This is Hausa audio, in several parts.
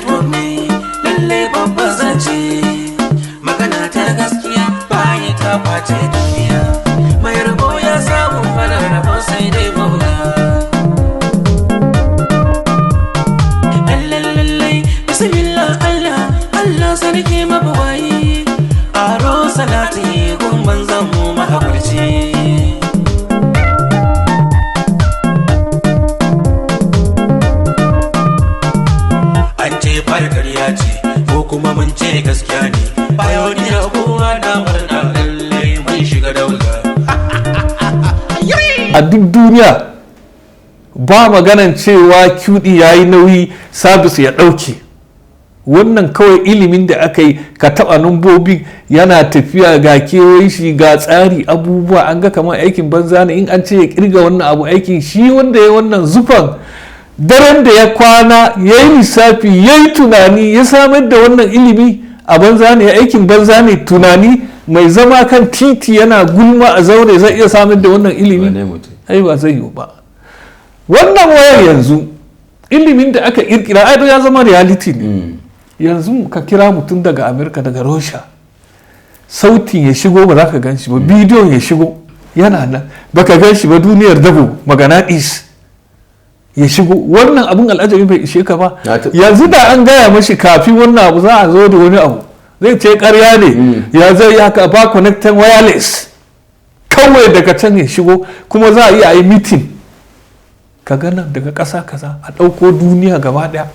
komi lalle babban zance magana ta gaskiya bayi ta kwace duniya mai rabo ya samu fara rabo sai dai mabuga lallai bismillah Allah sarki mabuwayi aro salati gun manzan mu mahakurci ƙarya ce ko kuma mun ce gaskiya ne bayoniya kowa da murna lalle mun shiga daula a duk duniya ba maganan cewa QD yayi nauyi sabis ya ɗauke. Wannan kawai ilimin da aka yi ka taɓa numbobin yana tafiya ga kewaye shi ga tsari abubuwa an ga kamar aikin banza ne in an ce ya kirga wannan abu aikin shi wanda ya wannan zufan daren da ya kwana ya yi lissafi ya yi tunani ya samar da wannan ilimi a banza ne aikin banza ne tunani mai zama kan titi yana gulma a zaure zai iya samar da wannan ilimi ai ba zai yi ba. Wannan wayar yanzu ilimin da aka kirkira ai ya zama reality ne. Yanzu ka kira mutum daga Amerika daga Russia sautin ya shigo ba za ka gan shi ba bidiyon ya shigo yana nan ba ka gan shi ba duniyar dabo magana ya shigo wannan abun al'ajabi bai ishe ka ba yanzu da an gaya mashi kafin wannan abu za a zo da wani abu zai ce karya ne ya zai haka ba connected wireless kawai daga can ya shigo kuma za a iya yi meeting ka gana daga ƙasa kaza a ɗauko duniya gaba ɗaya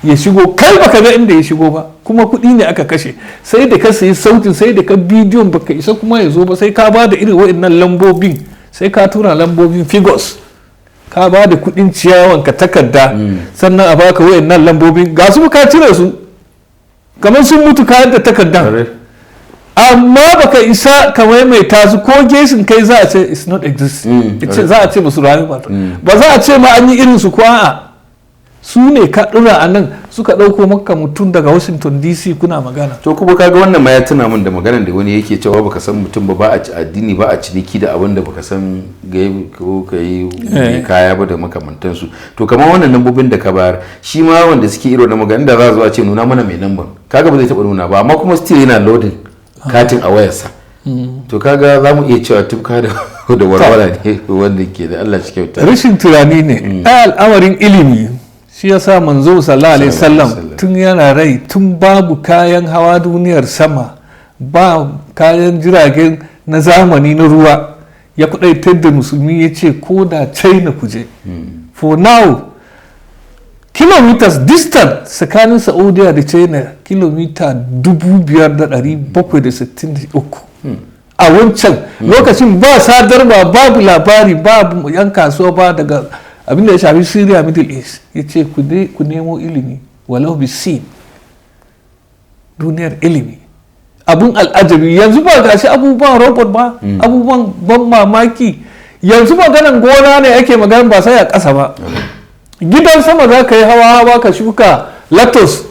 ya shigo kai baka ga inda ya shigo ba kuma kuɗi ne aka kashe sai da ka sayi sautin sai da ka bidiyon baka isa kuma ya zo ba sai ka ba da irin waɗannan lambobin sai ka tura lambobin figures ka ba da kudin ciyawan ka takarda sannan a baka wayannan lambobin ga su ka cire su kamar sun mutu kayan da takardan amma baka isa ka maimaita su ko gesin kai za a ce it's not exist za a ce ba su rayu ba za a ce ma an yi irin su ko a'a su ne ka dura a nan suka dauko maka mutum daga Washington DC kuna magana to kuma kaga wannan ma ya tuna min da maganar da wani yake cewa baka san mutum ba a addini ba a ciniki da abin da baka san ko kai kaya ba da makamantansu to kamar wannan lambobin da ka bayar shi ma wanda suke iro da maganar da za zuwa ce nuna mana mai lambar kaga ba zai taba nuna ba amma kuma still yana loading katin a wayarsa to kaga za mu iya cewa tufka da warwara ne wanda ke da Allah shi kyauta rashin tunani ne al'amarin ilimi shi ya sa manzo sallallahu alaihi wasallam tun yana rai tun babu kayan hawa duniyar sama ba kayan jiragen na zamani na ruwa ya kudaitar da musulmi ya ce ko da China kuje for now kilometers distant tsakanin Saudiya da China kilomita 5,763 a wancan lokacin ba sadarwa babu labari babu yan kasuwa ba daga abinda ya shafi Syria Middle East ya ce ku nemo ilimi walau bi sin duniyar ilimi abun al'ajabi yanzu ba gashi abubuwan robot ba abubuwan ban mamaki yanzu maganan gona ne ake maganan ba sai a ƙasa ba gidan sama za ka yi hawa ka shuka lettuce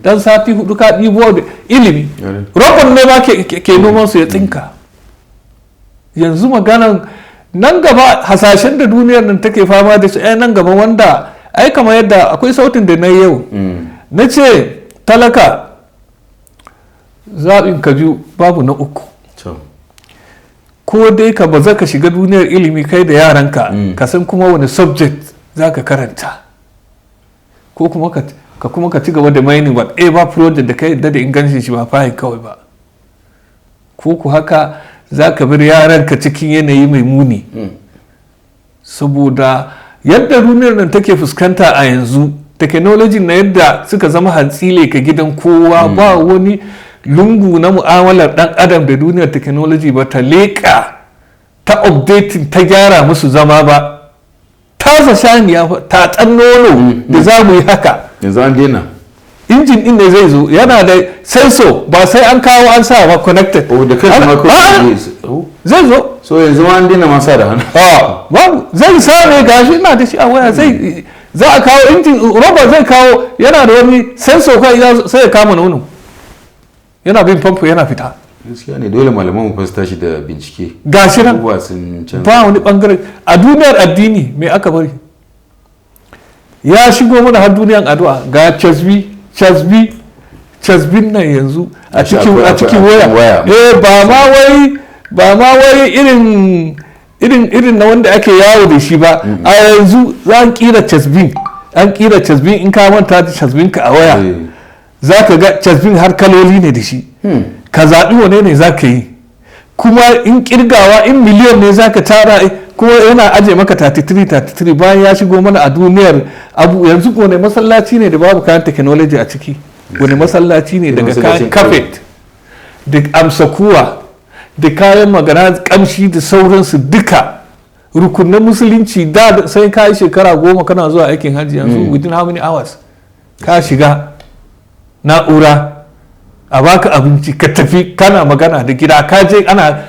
dan sati 4 ka ɗibo da ilimi robot ne ba ke noman su ya tsinka yanzu maganan nan gaba hasashen da duniyar nan take fama da shi nan gaba wanda ai kamar yadda akwai sautin da na yau na ce talaka zaɓin ka biyu babu na uku ko dai ka baza ka shiga duniyar ilimi kai da yaranka ka san kuma wani subject za ka karanta ko kuma ka ci gaba da mining ba ba project da kai da ingancin shi ba fahim kawai ba ko ku haka za ka bar yaranka cikin yanayi mai muni saboda yadda duniyar nan take fuskanta a yanzu technology na yadda suka zama hantsile ka gidan kowa ba wani lungu na mu'amalar dan adam da duniyar technology ba ta leƙa ta updating ta gyara musu zama ba tasa shaniya ta nono da za mu yi haka yanzu an daina injin din ne zai zo yana da sensor ba sai an kawo an sa ba connected da kai ma zai zo so yanzu ma an daina masa da hannu babu zai sa ne gashi ina da shi a waya za a kawo injin robot zai kawo yana da wani sensor kai sai ya kama nono yana bin famfo yana fita gaskiya ne dole malaman mu fasta shi da bincike gashi nan ba wani bangare a duniyar addini me aka bari ya shigo mana har duniyar addu'a ga casbi casbin nan yanzu a cikin waya ba ma wai irin na wanda ake yawo da shi ba. A yanzu za an kira casbin in ka manta da casbin ka a waya za ka ga casbin har kaloli ne da shi. Ka zaɓi wane ne za ka yi, kuma in kirgawa in miliyon ne za ka tara, kuma yana aje maka 33 bayan ya shigo mana a duniyar abu. Yanzu wane masallaci ne da babu kayan technology a ciki? Wani masallaci ne daga kayan carpet da amsakuwa da kayan magana kamshi da sauransu duka rukunan musulunci da sai ka yi shekara 10 kana zuwa aikin hajji, yanzu within how many hours ka shiga na'ura a baka abinci ka tafi kana magana da gida ka je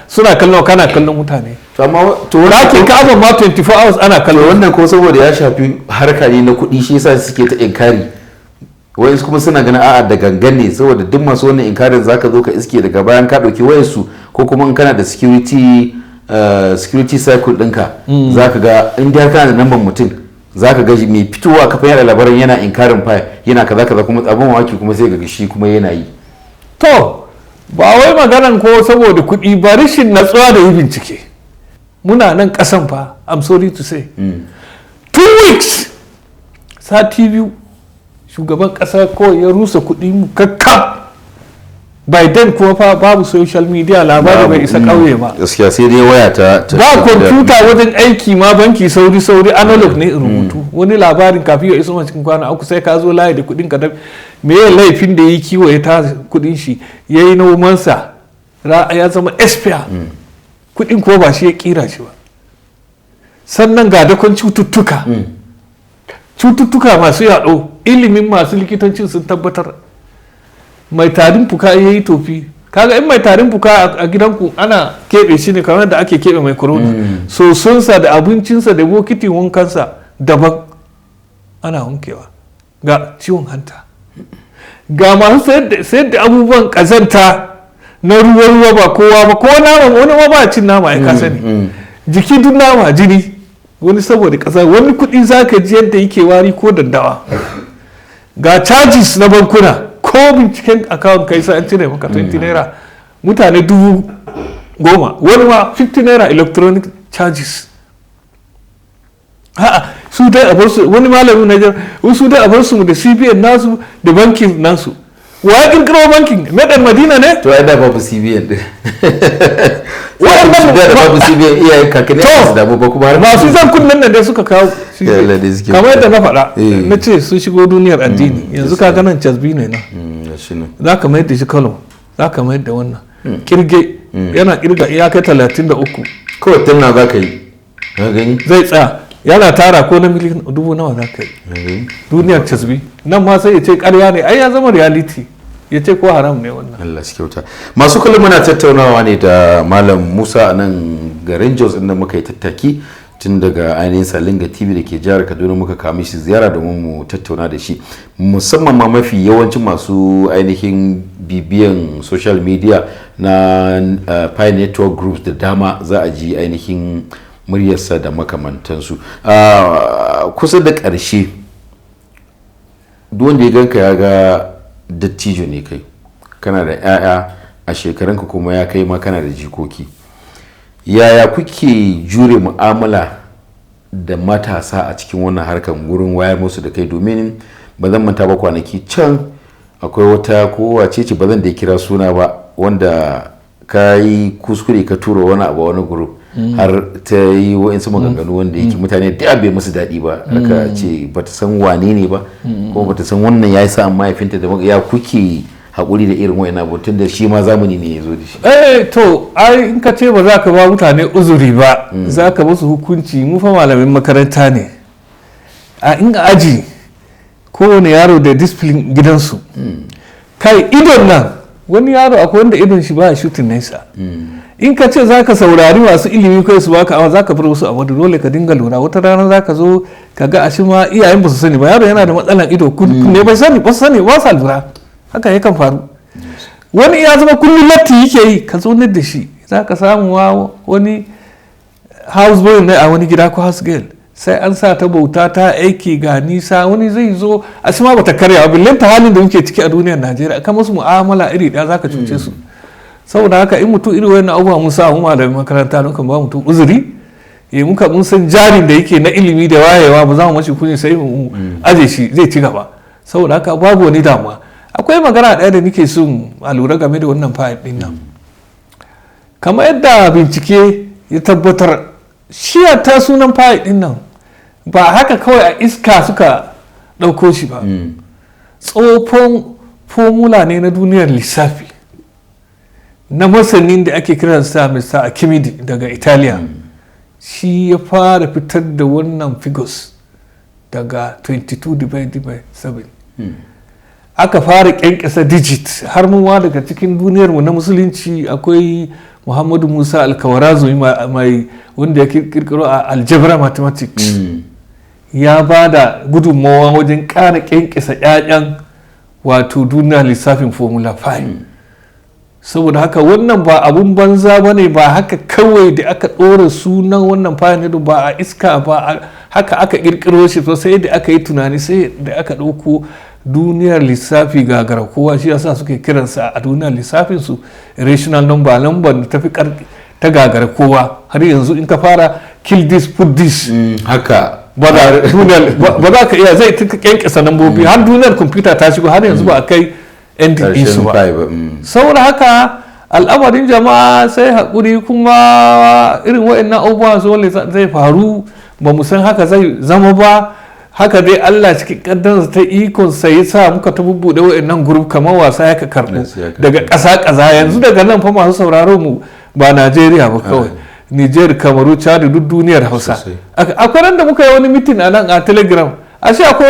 suna kallon kana kallon mutane. To ɗakin ka'aba ma 24 hours ana kallon. Wannan ko saboda ya shafi harka ne na kuɗi shi yasa suke ta inkari. Wayansu kuma suna ganin a'a da gangan ne, saboda duk masu wannan inkarin zaka zo ka iske daga bayan ka ɗauki wayarsu, ko kuma in kana da security cycle ɗinka zaka ga in dai kana da namban mutum zaka ga mai fitowa kafin yada labaran yana inkarin fa yana kaza kuma abin mamaki kuma sai ga shi kuma yana yi. To ba wai maganan ko saboda kuɗi ba, rashin natsuwa da yi bincike. Muna nan ƙasan fa, I'm sorry to say 2 weeks sati 2 shugaban ƙasa ko ya rusa kuɗi mu kakka. By then kuma fa babu social media, labari bai isa ƙauye ba. Gaskiya sai dai waya ta ba kwamfuta wajen aiki ma, banki sauri analog ne rubutu. Wani labarin kafin ya iso cikin kwana 3 sai ka zo layi da kuɗin ka. Me ya laifin da ya yi kiwo ya ta kuɗin shi ya yi nomansa ya zama expire, kuɗin ko ba shi ya kira shi ba. Sannan ga dakon cututtuka masu yaɗo, ilimin masu likitancin sun tabbatar. Mai tarin fuka ya yi tofi, kaga in mai tarin fuka a gidanku ana keɓe shi ne kamar da ake keɓe mai corona. Sosonsa da abincinsa da bokitin wankansa daban ana wankewa. Ga ciwon hanta, ga masu sayar da abubuwan ƙazanta na ruwa ba kowa ba, ko nama wani ma ba cin nama ya kasa ne, jiki duk nama jini, wani saboda ƙasa, wani kuɗi za ka ji yadda yake wari ko daddawa. Ga charges na bankuna, ko binciken account kai sai an cire maka 20 naira, mutane 10,000, wani ma 50 naira electronic charges. Su dai a bar su, wani malamin Niger su dai a bar su da CBN nasu da bankin nasu. Wa ya kirkiro bankin? Medan Madina ne? To ai da babu CBN din. Wannan da babu CBN iyayen kakanni su damu ba kuma masu zan kunnen nan da suka kawo. Kamar yadda na faɗa, na ce sun shigo duniyar addini. Yanzu ka ganin casbi ne na. Za ka mayar da shi kalo, za ka mayar da wannan. Kirge yana kirga iyakai 33. Kawai tunna za ka yi. Gani? Zai tsaya. Yana tara ko na miliyan 1000 nawa za ka yi. Duniyar casbi nan ma sai ya ce karya ne, ai ya zama reality, ya ce ko haram ne wannan. Allah shi kyauta. Masu kullum muna tattaunawa ne da Malam Musa a nan garin Jos inda muka yi tattaki tun daga ainihin Salinga TV da ke jihar Kaduna, muka kawo shi ziyara domin mu tattauna da shi, musamman ma mafi yawancin masu ainihin bibiyan social media na Pi Network Groups da dama za a ji ainihin muryarsa da makamantansu. Kusa da ƙarshe, duk wanda ya ganka ya ga dattijo ne kai, kana da 'ya'ya a shekarunka kuma ya kai ma kana da jikoki. Yaya kuke jure mu'amala da matasa a cikin wannan harkar gurin wayar musu da kai? Domin ba zan manta ba, kwanaki can akwai wata kowace ce ba zan da kira suna ba, wanda ka yi kuskure ka tura wani abu wani group har ta yi wa'insu maganganu wanda yake mutane da bai musu daɗi ba, aka ce ba ta san wane ne ba, ko ba ta san wannan ya yi sa'an mahaifinta da ya kuke haƙuri da irin wa'in abu, tun da shi ma zamani ne ya zo da shi. To ai in ka ce ba za ka ba mutane uzuri ba, za ka musu hukunci. mu fa malamin makaranta ne a in aji, kowane yaro da discipline gidansu. Kai idon nan, wani yaro akwai wanda idon shi ba shooting nesa. In ka ce za ka saurari masu ilimi kai su baka awa, za ka bar wasu abu, dole ka dinga lura. Wata rana za ka zo ka ga ashi ma iyayen ba su sani ba, yaro yana da matsalan ido, ne bai sani ba sa lura. Haka yakan faru. Wani ya zama kullum latti yake yi, ka zo da shi. Za ka samu wani house boy ne a wani gida ko house girl, sai an sa ta bauta ta aiki ga nisa, wani zai zo a ma bata karya billin ta halin da muke ciki a duniyar Najeriya kan musu mu'amala iri ɗaya zaka cuce su. Saboda haka in mutum irin wannan abubuwa mun samu malamin makaranta don kan ba mutum uzuri, muka mun san jarin da yake na ilimi da wayewa ba za mu mashi kunya sai mu aje shi zai ci gaba. Saboda haka babu wani damuwa. Akwai magana ɗaya da nake son a lura game da wannan fayil ɗin nan. Kamar yadda bincike ya tabbatar, shiya ta sunan fayil ɗin nan ba haka kawai a iska suka ɗauko shi ba. Tsofon formula ne na duniyar lissafi na masanin da ake kiransa Mr. Archimedes daga Italiya. Shi ya fara fitar da wannan figures daga 22 divided by 7. Aka fara kyankyasa digit har muwa daga cikin duniyarmu na musulunci akwai Muhammadu Musa Alkawarazo mai wanda ya kirkiro a algebra mathematics. Ya ba da gudunmawa wajen ƙara kyankyasa ƴaƴan wato duniyar lissafin formula 5. Saboda haka wannan ba abun banza ba ne, ba haka kawai da aka ɗora sunan wannan fayil ba a iska ba, haka aka ƙirƙiro shi sai da aka yi tunani, sai da aka ɗauko duniyar lissafi gagara kowa, shi yasa suke kiransa a duniyar lissafinsu rational number da tafi ta gagara kowa. Har yanzu in ka fara kill this put this haka ba za ka iya, zai ta kyankyasa nambobi har duniyar kwamfuta ta shigo, har yanzu ba a kai ending su ba. Saboda haka al'amarin jama'a sai haƙuri, kuma irin waɗannan abubuwa zai faru, ba mu san haka zai zama ba. Haka dai Allah cikin ƙaddarsa ta ikon ya sa muka ta bubbuɗe waɗannan group kamar wasa ya ka karɓo daga ƙasa yanzu daga nan fa masu sauraro mu ba Najeriya ba kawai, Niger, Kamaru, Chad, duk duniyar Hausa. Akwai ran da muka yi wani mitin a nan a Telegram, ashe akwai